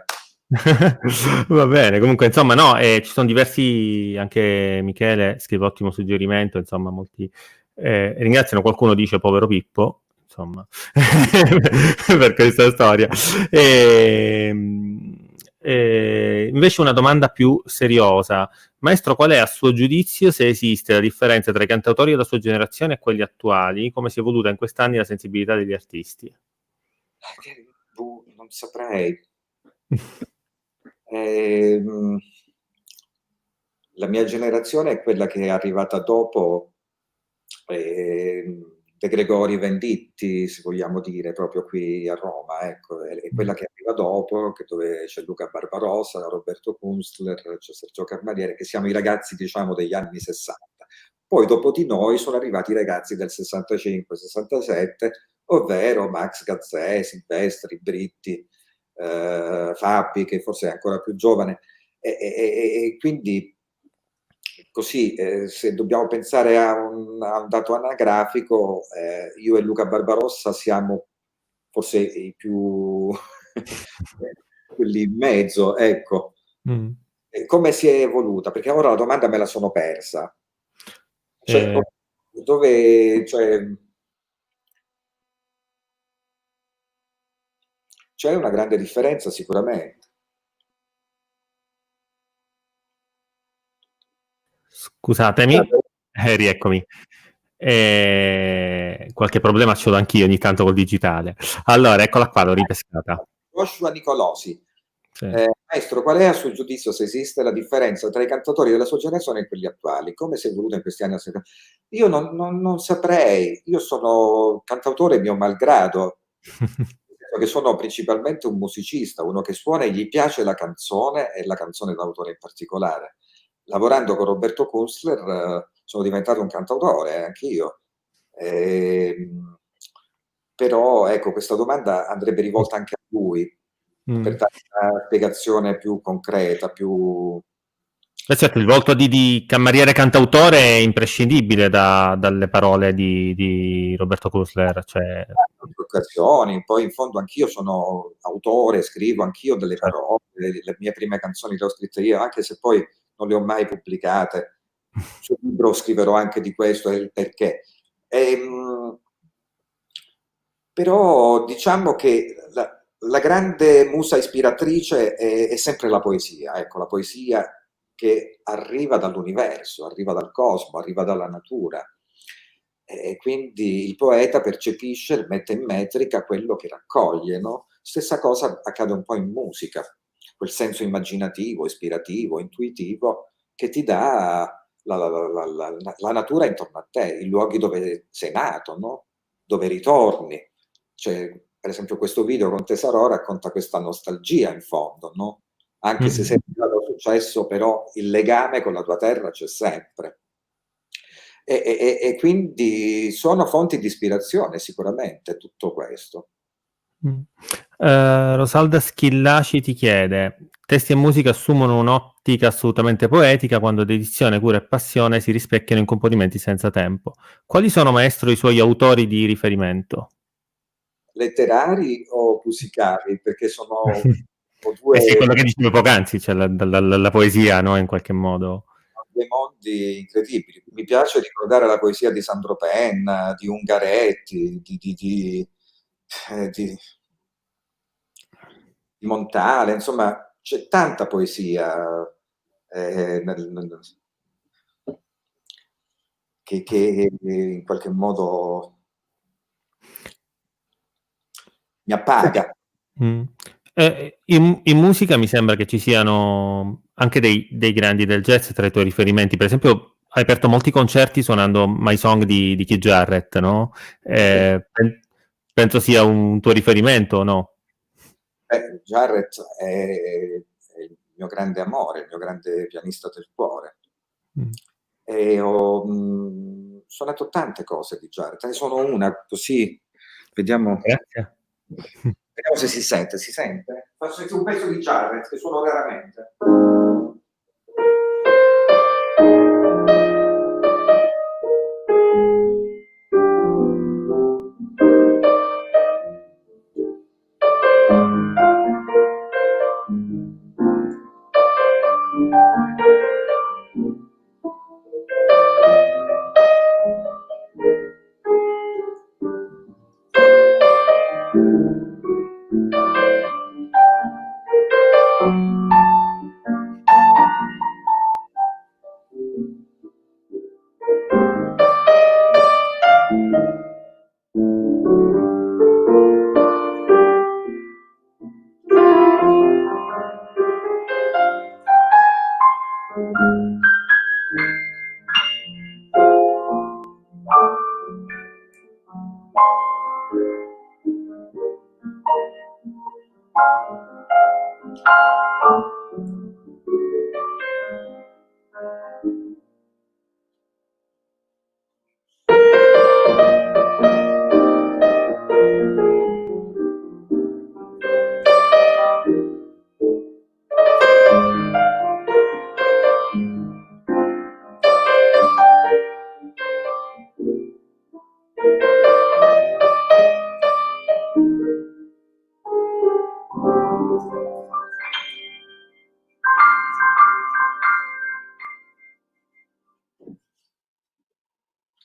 Va bene, comunque insomma no, ci sono diversi, anche Michele scrive ottimo suggerimento, insomma molti ringraziano, qualcuno dice povero Pippo, insomma, per questa storia. Invece una domanda più seriosa. Maestro, qual è a suo giudizio, se esiste, la differenza tra i cantautori della sua generazione e quelli attuali? Come si è evoluta in quest'anni la sensibilità degli artisti? Non saprei. La mia generazione è quella che è arrivata dopo De Gregori Venditti, se vogliamo dire, proprio qui a Roma, ecco, è quella che arriva dopo, dove c'è Luca Barbarossa, Roberto Kunstler, c'è Sergio Carmariere, che siamo i ragazzi, diciamo, degli anni 60. Poi dopo di noi sono arrivati i ragazzi del 65-67, ovvero Max Gazzè, Silvestri, Britti, Fabi, che forse è ancora più giovane, e quindi così, se dobbiamo pensare a un dato anagrafico, io e Luca Barbarossa siamo forse i più quelli in mezzo, ecco. Come si è evoluta? Perché ora la domanda me la sono persa. Cioè, c'è una grande differenza sicuramente. Scusatemi, rieccomi. Qualche problema ce l'ho anch'io ogni tanto col digitale. Allora, eccola qua, l'ho ripescata. Joshua Nicolosi. Sì. Maestro, qual è a suo giudizio, se esiste, la differenza tra i cantautori della sua generazione e quelli attuali? Come si è evoluto in questi anni? Io non saprei, io sono cantautore mio malgrado, che sono principalmente un musicista, uno che suona e gli piace la canzone e la canzone d'autore in particolare. Lavorando con Roberto Kunstler sono diventato un cantautore, anch'io. Però ecco, questa domanda andrebbe rivolta anche a lui, per dare una spiegazione più concreta, più... Certo, il volto di Cammariere cantautore è imprescindibile dalle parole di Roberto Kunstler. Cioè... occasioni, poi in fondo anch'io sono autore, scrivo anch'io delle parole, le mie prime canzoni le ho scritte io, anche se poi non le ho mai pubblicate. Sul libro scriverò anche di questo e il perché. Però diciamo che la grande musa ispiratrice è sempre la poesia, ecco, la poesia che arriva dall'universo, arriva dal cosmo, arriva dalla natura. E quindi il poeta percepisce, mette in metrica quello che raccoglie, no? Stessa cosa accade un po' in musica, quel senso immaginativo, ispirativo, intuitivo che ti dà la natura intorno a te, i luoghi dove sei nato, no? Dove ritorni. Cioè, per esempio questo video con Tesarò racconta questa nostalgia in fondo, no? Anche se sei stato successo, però il legame con la tua terra c'è sempre. E quindi sono fonti di ispirazione sicuramente tutto questo. Rosalda Schillaci ti chiede: testi e musica assumono un'ottica assolutamente poetica quando dedizione, cura e passione si rispecchiano in componimenti senza tempo. Quali sono, maestro, i suoi autori di riferimento? Letterari o musicali? Perché sono due... sì, quello che dicevo poc'anzi, cioè la poesia, no? In qualche modo. Dei mondi incredibili. Mi piace ricordare la poesia di Sandro Penna, di Ungaretti, di Montale, insomma, c'è tanta poesia che in qualche modo mi appaga. In musica mi sembra che ci siano anche dei grandi del jazz tra i tuoi riferimenti. Per esempio, hai aperto molti concerti suonando My Song di Keith Jarrett, no? penso sia un tuo riferimento, o no? Jarrett è il mio grande amore, il mio grande pianista del cuore. Mm. E ho suonato tante cose di Jarrett, ne sono una così, vediamo, Grazie. vediamo se si sente, si sente? Faccio un pezzo di Jarrett che suono raramente.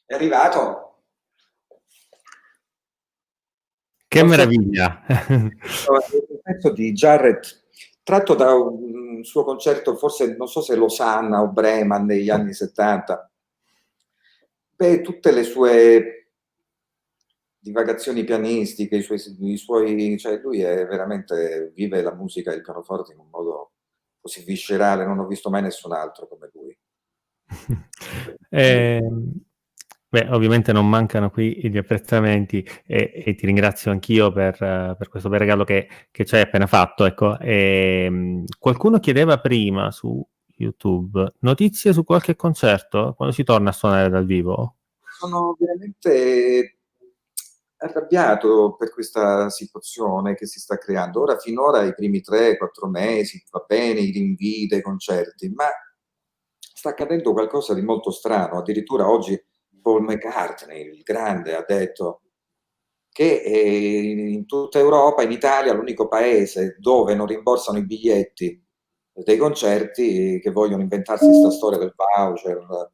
È arrivato? Che meraviglia! Un pezzo di Jarrett tratto da un suo concerto, forse non so se Losanna o Bremen negli anni 70. Beh, tutte le sue divagazioni pianistiche, cioè lui è veramente, vive la musica e il pianoforte in un modo così viscerale, non ho visto mai nessun altro come lui. Beh, ovviamente non mancano qui gli apprezzamenti e ti ringrazio anch'io per questo bel regalo che ci hai appena fatto. Ecco. Qualcuno chiedeva prima su YouTube notizie su qualche concerto quando si torna a suonare dal vivo? Sono veramente arrabbiato per questa situazione che si sta creando. Ora, finora, i primi 3-4 mesi, va bene, i rinvii dei concerti, ma sta accadendo qualcosa di molto strano. Addirittura oggi Paul McCartney, il grande, ha detto che in tutta Europa, in Italia, l'unico paese dove non rimborsano i biglietti dei concerti, che vogliono inventarsi questa storia del voucher.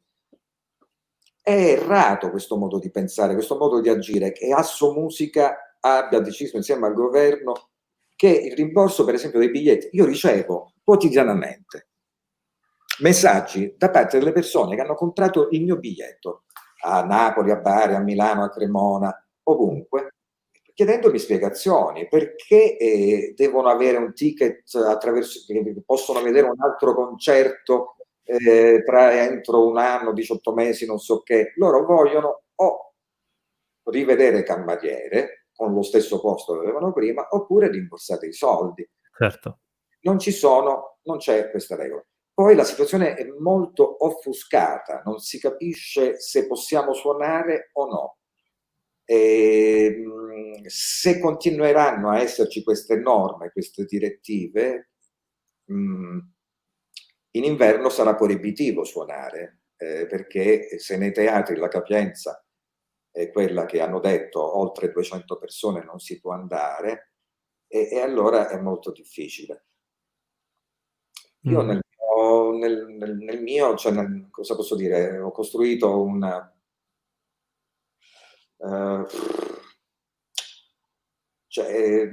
È errato questo modo di pensare, questo modo di agire, che Assommusica abbia deciso insieme al governo che il rimborso, per esempio, dei biglietti, io ricevo quotidianamente messaggi da parte delle persone che hanno comprato il mio biglietto a Napoli, a Bari, a Milano, a Cremona, ovunque, chiedendomi spiegazioni perché devono avere un ticket attraverso che possono vedere un altro concerto entro un anno, 18 mesi, non so che. Loro vogliono o rivedere Cameriere con lo stesso posto che avevano prima, oppure rimborsate i soldi. Certo. Non c'è questa regola. Poi la situazione è molto offuscata, non si capisce se possiamo suonare o no. Se continueranno a esserci queste norme, queste direttive, in inverno sarà proibitivo suonare, perché se nei teatri la capienza è quella che hanno detto, oltre 200 persone non si può andare, e allora è molto difficile. Io nel mio, cioè cosa posso dire, ho costruito cioè,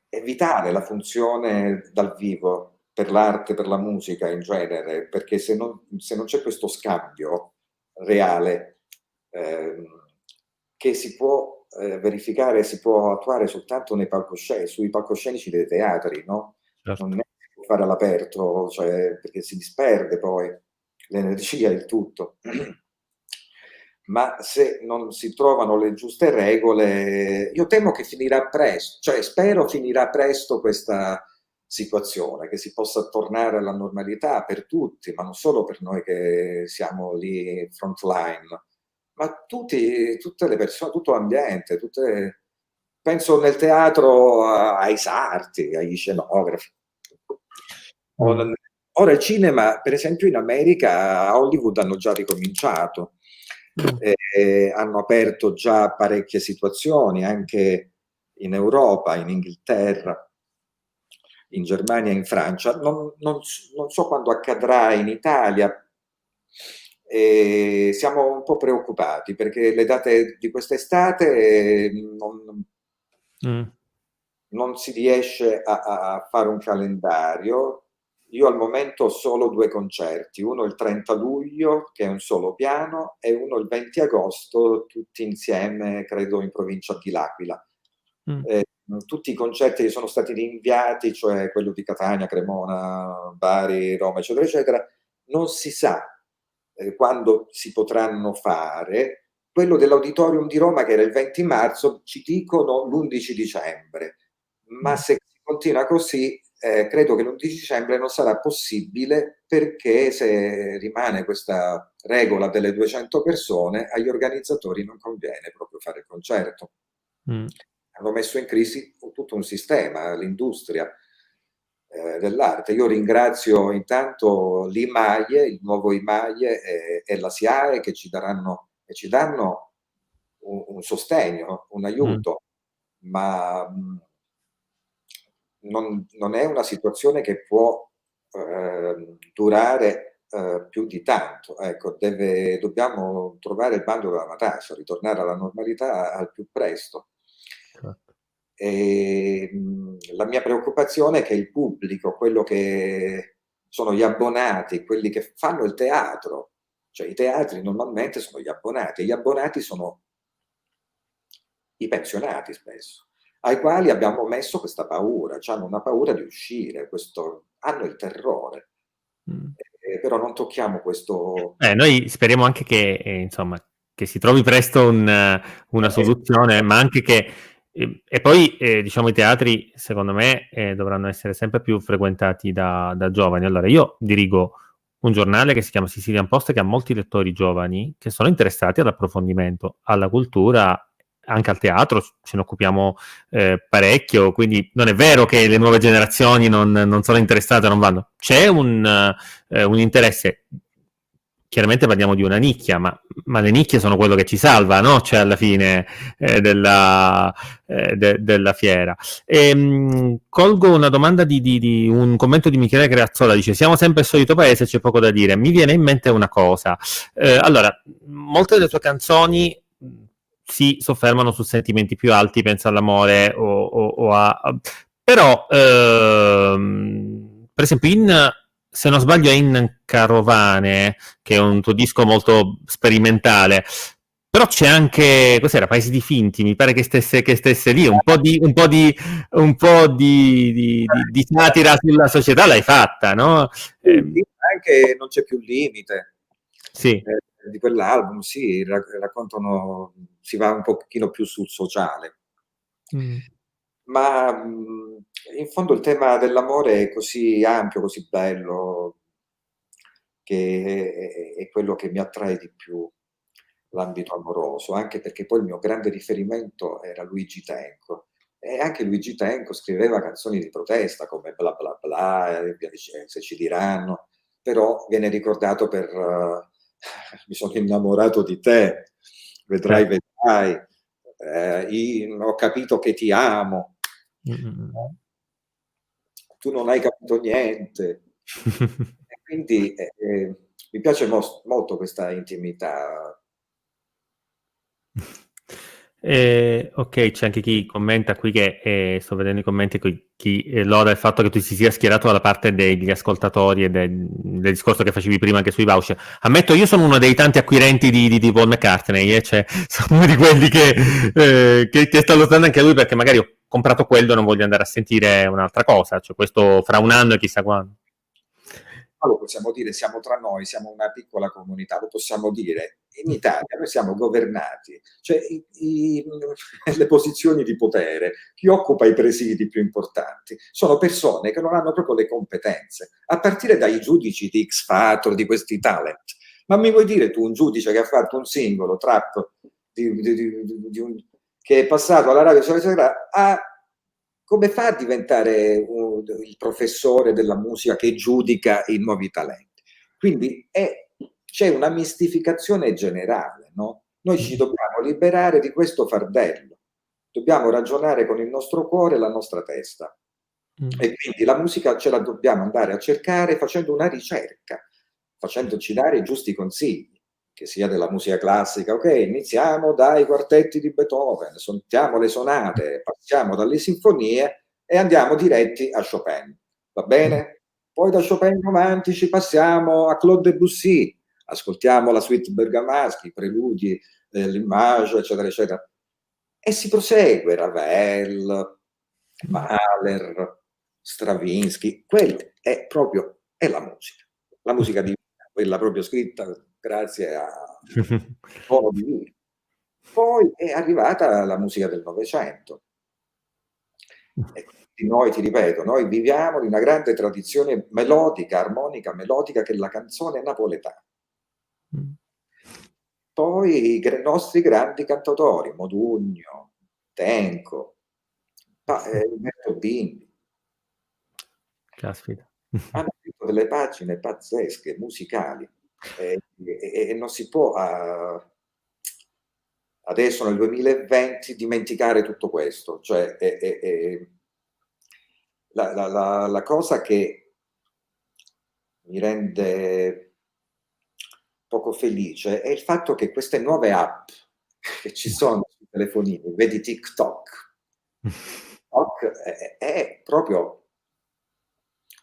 è vitale la funzione dal vivo per l'arte, per la musica in genere, perché se non c'è questo scambio reale che si può verificare, si può attuare soltanto sui palcoscenici dei teatri, no? Certo. Non è che si può fare all'aperto, cioè, perché si disperde poi l'energia e il tutto. ma se non si trovano le giuste regole, io temo che finirà presto, cioè spero finirà presto questa situazione, che si possa tornare alla normalità per tutti, ma non solo per noi che siamo lì frontline, ma tutte le persone, tutto l'ambiente, penso nel teatro ai sarti, agli scenografi. Ora il cinema, per esempio in America, a Hollywood hanno già ricominciato, hanno aperto già parecchie situazioni, anche in Europa, in Inghilterra, in Germania e in Francia. Non so quando accadrà in Italia. Siamo un po' preoccupati perché le date di quest'estate non si riesce a fare un calendario. Io al momento ho solo 2 concerti, uno il 30 luglio, che è un solo piano, e uno il 20 agosto, tutti insieme, credo in provincia di L'Aquila. Tutti i concerti che sono stati rinviati, cioè quello di Catania, Cremona, Bari, Roma, eccetera, eccetera, non si sa quando si potranno fare. Quello dell'Auditorium di Roma, che era il 20 marzo, ci dicono l'11 dicembre. Ma se si continua così, credo che l'11 dicembre non sarà possibile, perché se rimane questa regola delle 200 persone, agli organizzatori non conviene proprio fare il concerto. Hanno messo in crisi tutto un sistema, l'industria dell'arte. Io ringrazio intanto l'IMAIE, il nuovo IMAIE e la SIAE che ci danno un sostegno, un aiuto, ma non è una situazione che può durare più di tanto. Ecco, dobbiamo trovare il bando della matassa, ritornare alla normalità al più presto. E la mia preoccupazione è che il pubblico, quello che sono gli abbonati, quelli che fanno il teatro, cioè i teatri normalmente sono gli abbonati, e gli abbonati sono i pensionati spesso, ai quali abbiamo messo questa paura, cioè hanno una paura di uscire, hanno il terrore. Però non tocchiamo questo. Noi speriamo anche che, insomma, che si trovi presto una soluzione, ma anche che e poi diciamo i teatri secondo me dovranno essere sempre più frequentati da giovani. Allora io dirigo un giornale che si chiama Sicilian Post, che ha molti lettori giovani che sono interessati all'approfondimento, alla cultura, anche al teatro, ce ne occupiamo parecchio, quindi non è vero che le nuove generazioni non sono interessate, non vanno. C'è un interesse. Chiaramente parliamo di una nicchia, ma le nicchie sono quello che ci salva, no? Cioè alla fine della fiera. Colgo una domanda di un commento di Michele Creazzola, dice: siamo sempre il solito paese, c'è poco da dire. Mi viene in mente una cosa. Allora, molte delle tue canzoni si soffermano su sentimenti più alti, pensa all'amore però per esempio se non sbaglio è in Carovane, che è un tuo disco molto sperimentale, però c'è anche, cos'era, Paesi di Finti, mi pare che stesse lì, un po' di satira sulla società l'hai fatta, no? Anche Non c'è più limite. Sì. Di quell'album, sì, raccontano, si va un pochino più sul sociale. Ma in fondo il tema dell'amore è così ampio, così bello, che è quello che mi attrae di più, l'ambito amoroso, anche perché poi il mio grande riferimento era Luigi Tenco, e anche Luigi Tenco scriveva canzoni di protesta come Bla Bla Bla, e via dicendo, Se ci diranno, però viene ricordato per Mi sono innamorato di te, vedrai, ho capito che ti amo. Tu non hai capito niente. E quindi mi piace molto questa intimità. Ok, c'è anche chi commenta qui che sto vedendo i commenti qui, chi loda il fatto che tu si sia schierato dalla parte degli ascoltatori e del discorso che facevi prima anche sui voucher. Ammetto, io sono uno dei tanti acquirenti di Paul McCartney, cioè sono uno di quelli che sta lottando anche lui, perché magari ho comprato quello e non voglio andare a sentire un'altra cosa, cioè questo fra un anno e chissà quando. Lo possiamo dire, siamo tra noi, siamo una piccola comunità, lo possiamo dire. in Italia noi siamo governati, cioè le posizioni di potere, chi occupa i presidi più importanti, sono persone che non hanno proprio le competenze, a partire dai giudici di X Factor, di questi talent. Ma mi vuoi dire tu un giudice che ha fatto un singolo trap che è passato alla radio come fa a diventare il professore della musica che giudica i nuovi talenti? Quindi c'è una mistificazione generale, no? Noi ci dobbiamo liberare di questo fardello, dobbiamo ragionare con il nostro cuore e la nostra testa. E quindi la musica ce la dobbiamo andare a cercare facendo una ricerca, facendoci dare i giusti consigli, che sia della musica classica, ok, iniziamo dai quartetti di Beethoven, sentiamo le sonate, passiamo dalle sinfonie e andiamo diretti a Chopin, va bene? Poi da Chopin romantici passiamo a Claude Debussy, ascoltiamo la suite bergamaschi, i preludi, l'Image, eccetera, eccetera. E si prosegue, Ravel, Mahler, Stravinsky, quella è la musica divina, quella proprio scritta grazie a Paolo Divino. Poi è arrivata la musica del Novecento. E quindi noi, ti ripeto, noi viviamo in una grande tradizione melodica, armonica, melodica, che è la canzone napoletana. Poi i nostri grandi cantautori, Modugno, Tenco, Umberto Bindi, Caspita. hanno scritto delle pagine pazzesche, musicali, e non si può adesso nel 2020 dimenticare tutto questo. Cioè, la cosa che mi rende poco felice è il fatto che queste nuove app che ci sono sui telefonini, vedi TikTok, è proprio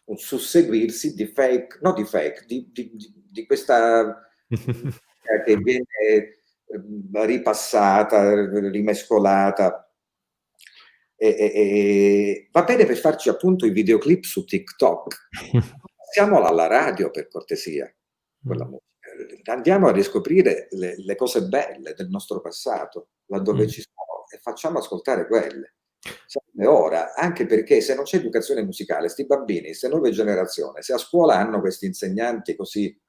un susseguirsi di fake, no di fake, di questa che viene ripassata, rimescolata. Va bene per farci appunto i videoclip su TikTok. Passiamola alla radio, per cortesia, quella musica. Andiamo a riscoprire le cose belle del nostro passato, laddove ci sono, e facciamo ascoltare quelle. Serve ora, anche perché se non c'è educazione musicale, sti bambini, queste nuove generazioni, se a scuola hanno questi insegnanti così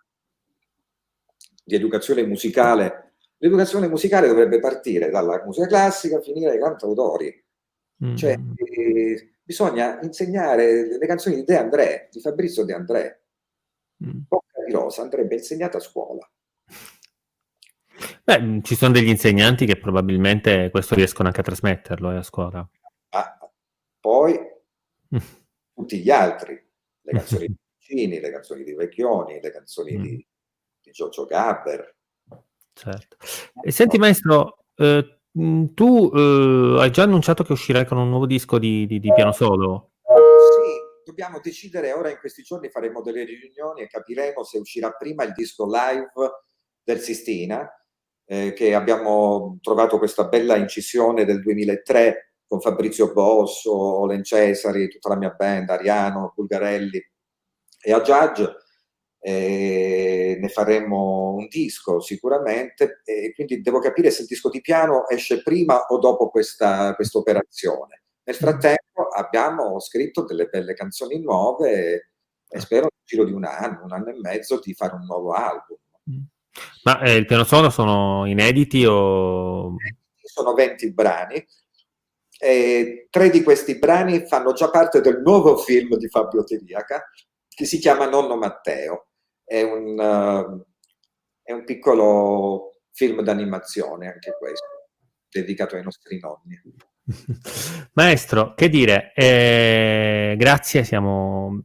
di educazione musicale, l'educazione musicale dovrebbe partire dalla musica classica, finire ai cantautori. Cioè, bisogna insegnare le canzoni di De André, di Fabrizio De André. Bocca di Rosa andrebbe insegnata a scuola. Beh, ci sono degli insegnanti che probabilmente questo riescono anche a trasmetterlo a scuola. Poi tutti gli altri, le canzoni di Puccini, le canzoni di Vecchioni, le canzoni di Giorgio Gabber. Certo. E senti maestro, tu hai già annunciato che uscirai con un nuovo disco di piano solo? Sì, dobbiamo decidere ora, in questi giorni faremo delle riunioni e capiremo se uscirà prima il disco live del Sistina, che abbiamo trovato questa bella incisione del 2003 con Fabrizio Bosso, Olen Cesari, tutta la mia band, Ariano, Bulgarelli e Aggiage. Ne faremo un disco sicuramente, e quindi devo capire se il disco di piano esce prima o dopo questa operazione. Nel frattempo abbiamo scritto delle belle canzoni nuove e spero nel giro di un anno e mezzo di fare un nuovo album. Ma il piano solo sono inediti o... Sono 20 brani e 3 di questi brani fanno già parte del nuovo film di Fabio Teriaca che si chiama Nonno Matteo. È un piccolo film d'animazione, anche questo, dedicato ai nostri nonni. Maestro, che dire, grazie, per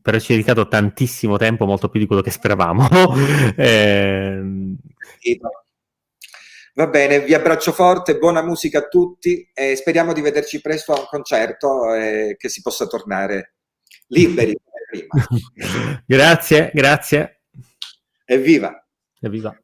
averci dedicato tantissimo tempo, molto più di quello che speravamo. Va bene, vi abbraccio forte, buona musica a tutti e speriamo di vederci presto a un concerto e che si possa tornare liberi come prima. Grazie, grazie. Evviva! Evviva.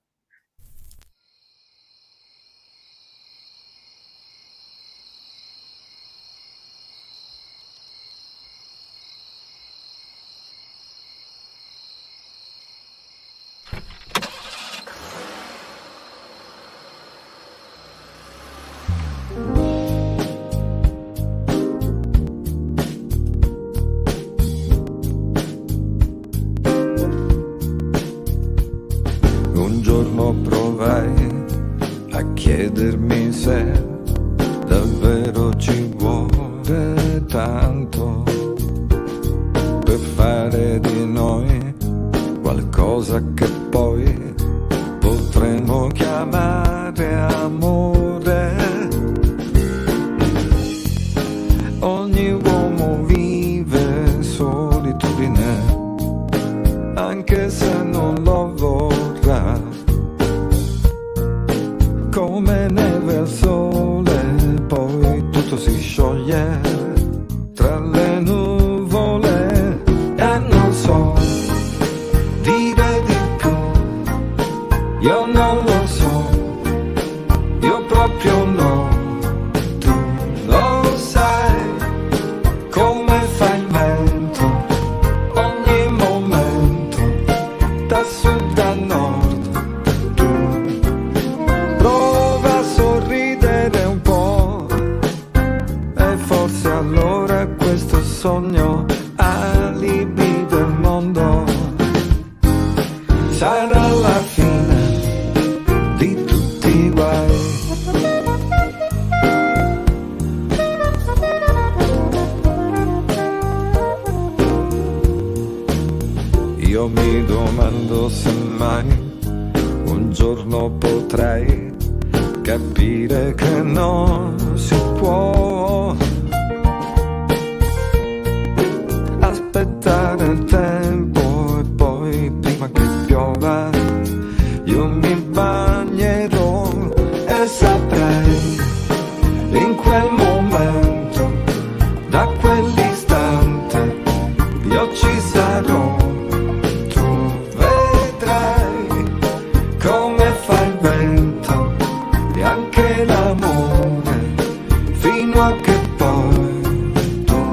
davvero ci vuole tanto per fare di noi qualcosa che poi potremmo chiamare amore. Ogni uomo vive solitudine, anche se non lo vorrà, come neve al sole, poi tutto si scioglie tra le nuvole. E non so dire di più, io non lo so, io proprio no. Tu lo sai come fa il vento, ogni momento, da sud a nord. Tu prova a sorridere un po', e forse allora questo sogno alibi del mondo sarà la fine di tutti i guai. Io mi domando se mai un giorno potrai capire che non si può aspettare il tempo, e poi prima che piova io mi bagnerò e saprai in quel momento, da quell'istante io ci sarò. Tu vedrai come fa il vento e anche l'amore, fino a che poi tu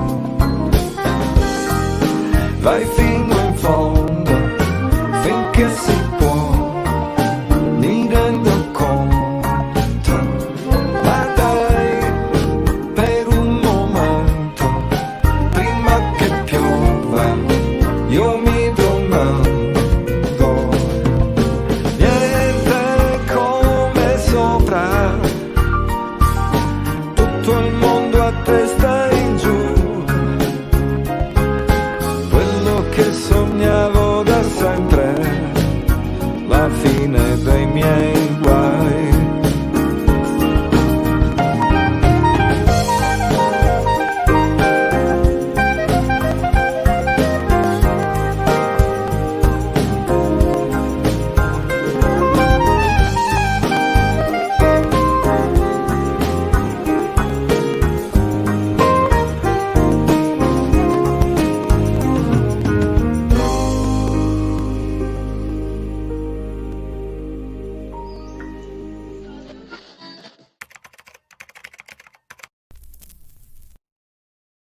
vai fino in fondo, finché si può, mi rendo conto. Ma dai, per un momento, prima che piova, io mi domando, niente come sopra, tutto il mondo a te